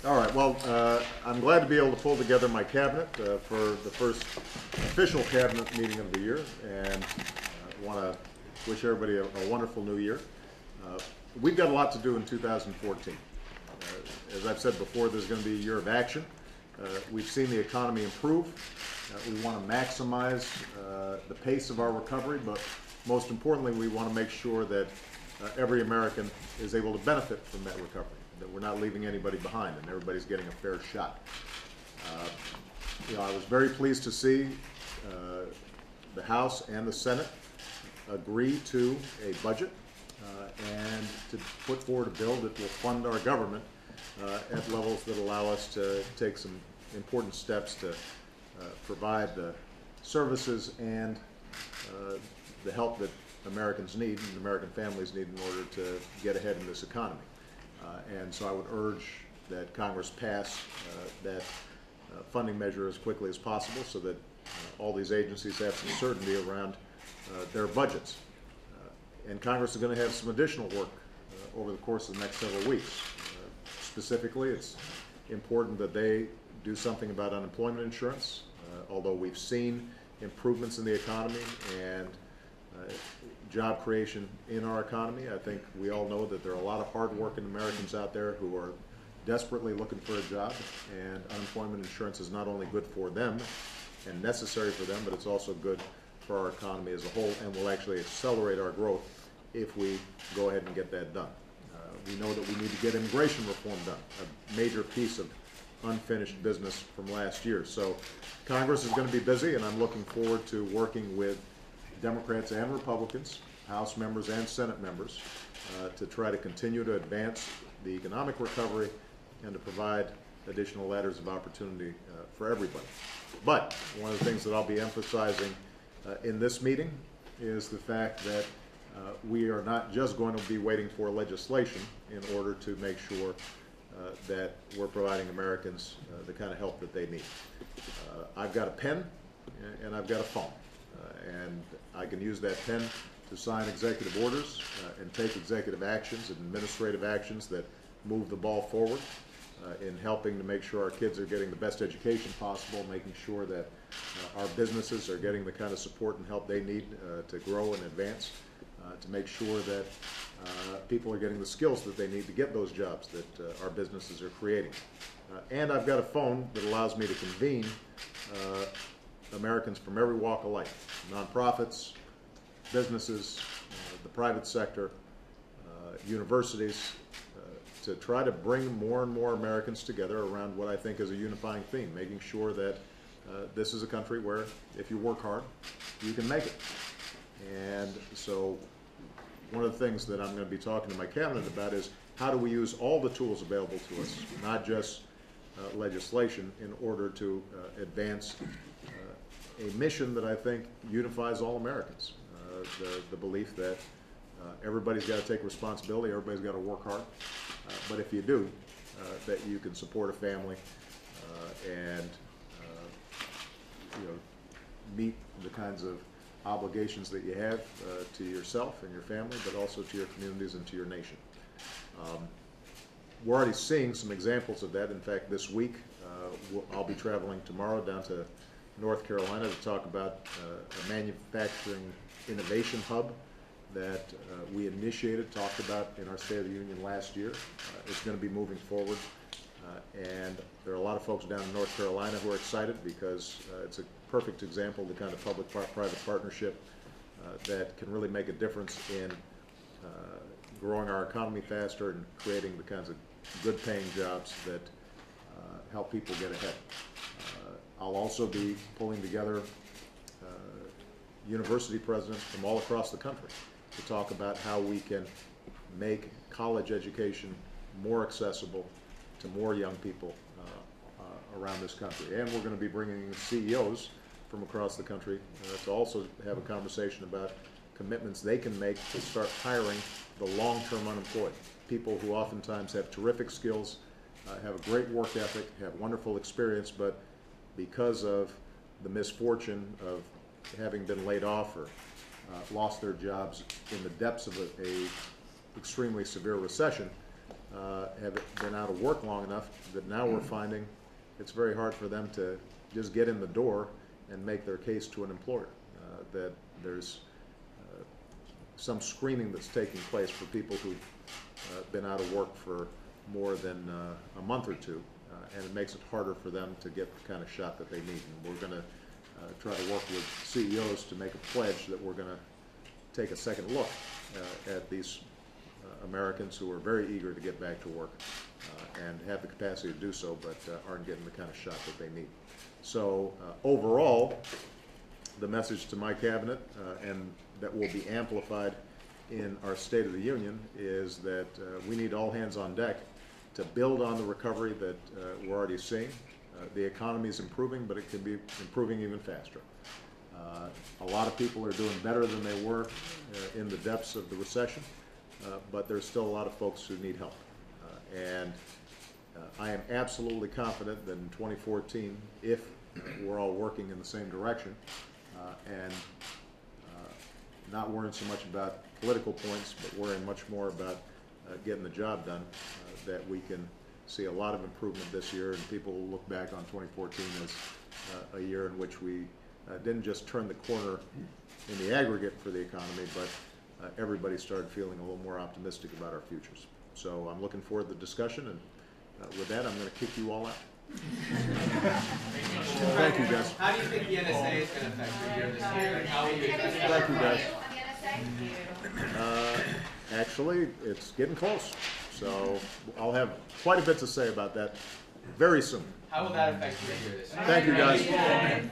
All right, well, I'm glad to be able to pull together my cabinet for the first official cabinet meeting of the year, and want to wish everybody a wonderful new year. We've got a lot to do in 2014. As I've said before, there's going to be a year of action. We've seen the economy improve. We want to maximize the pace of our recovery, but most importantly, we want to make sure that every American is able to benefit from that recovery, that we're not leaving anybody behind and everybody's getting a fair shot. I was very pleased to see the House and the Senate agree to a budget and to put forward a bill that will fund our government at levels that allow us to take some important steps to provide the services and the help that Americans need and American families need in order to get ahead in this economy. And so I would urge that Congress pass that funding measure as quickly as possible so that all these agencies have some certainty around their budgets. And Congress is going to have some additional work over the course of the next several weeks. Specifically, it's important that they do something about unemployment insurance. Although we've seen improvements in the economy and job creation in our economy, I think we all know that there are a lot of hard-working Americans out there who are desperately looking for a job, and unemployment insurance is not only good for them and necessary for them, but it's also good for our economy as a whole and will actually accelerate our growth if we go ahead and get that done. We know that we need to get immigration reform done, a major piece of unfinished business from last year. So Congress is going to be busy, and I'm looking forward to working with Democrats and Republicans, House members and Senate members, to try to continue to advance the economic recovery and to provide additional ladders of opportunity for everybody. But one of the things that I'll be emphasizing in this meeting is the fact that we are not just going to be waiting for legislation in order to make sure that we're providing Americans the kind of help that they need. I've got a pen and I've got a phone, and I can use that pen to sign executive orders and take executive actions and administrative actions that move the ball forward in helping to make sure our kids are getting the best education possible, making sure that our businesses are getting the kind of support and help they need to grow and advance, to make sure that people are getting the skills that they need to get those jobs that our businesses are creating. And I've got a phone that allows me to convene Americans from every walk of life, nonprofits, businesses, the private sector, universities, to try to bring more and more Americans together around what I think is a unifying theme, making sure that this is a country where if you work hard, you can make it. And so one of the things that I'm going to be talking to my cabinet about is how do we use all the tools available to us, not just legislation, in order to advance a mission that I think unifies all Americans. The belief that everybody's got to take responsibility, everybody's got to work hard, but if you do, that you can support a family and meet the kinds of obligations that you have to yourself and your family, but also to your communities and to your nation. We're already seeing some examples of that. In fact, this week I'll be traveling tomorrow down to North Carolina to talk about a manufacturing innovation hub that we initiated, talked about in our State of the Union last year. It's going to be moving forward, and there are a lot of folks down in North Carolina who are excited because it's a perfect example of the kind of public-private partnership that can really make a difference in growing our economy faster and creating the kinds of good-paying jobs that help people get ahead. I'll also be pulling together university presidents from all across the country to talk about how we can make college education more accessible to more young people around this country. And we're going to be bringing CEOs from across the country to also have a conversation about commitments they can make to start hiring the long-term unemployed, people who oftentimes have terrific skills, have a great work ethic, have wonderful experience, but because of the misfortune of having been laid off or lost their jobs in the depths of a extremely severe recession, have been out of work long enough that now we're finding it's very hard for them to just get in the door and make their case to an employer. That there's some screening that's taking place for people who've been out of work for more than a month or two, and it makes it harder for them to get the kind of shot that they need. And we're going to try to work with CEOs to make a pledge that we're going to take a second look at these Americans who are very eager to get back to work and have the capacity to do so, but aren't getting the kind of shot that they need. So overall, the message to my cabinet, and that will be amplified in our State of the Union, is that we need all hands on deck to build on the recovery that we're already seeing. The economy is improving, but it can be improving even faster. A lot of people are doing better than they were in the depths of the recession, but there's still a lot of folks who need help. And I am absolutely confident that in 2014, if we're all working in the same direction and not worrying so much about political points, but worrying much more about getting the job done, that we can see a lot of improvement this year, and people will look back on 2014 as a year in which we didn't just turn the corner in the aggregate for the economy, but everybody started feeling a little more optimistic about our futures. So I'm looking forward to the discussion, and with that, I'm going to kick you all out. Thank you, guys. How do you think the NSA is going to affect your year this year? And how will you Thank you, guys. Actually, it's getting close, so I'll have quite a bit to say about that very soon. How will that affect your year this year? Thank you, guys.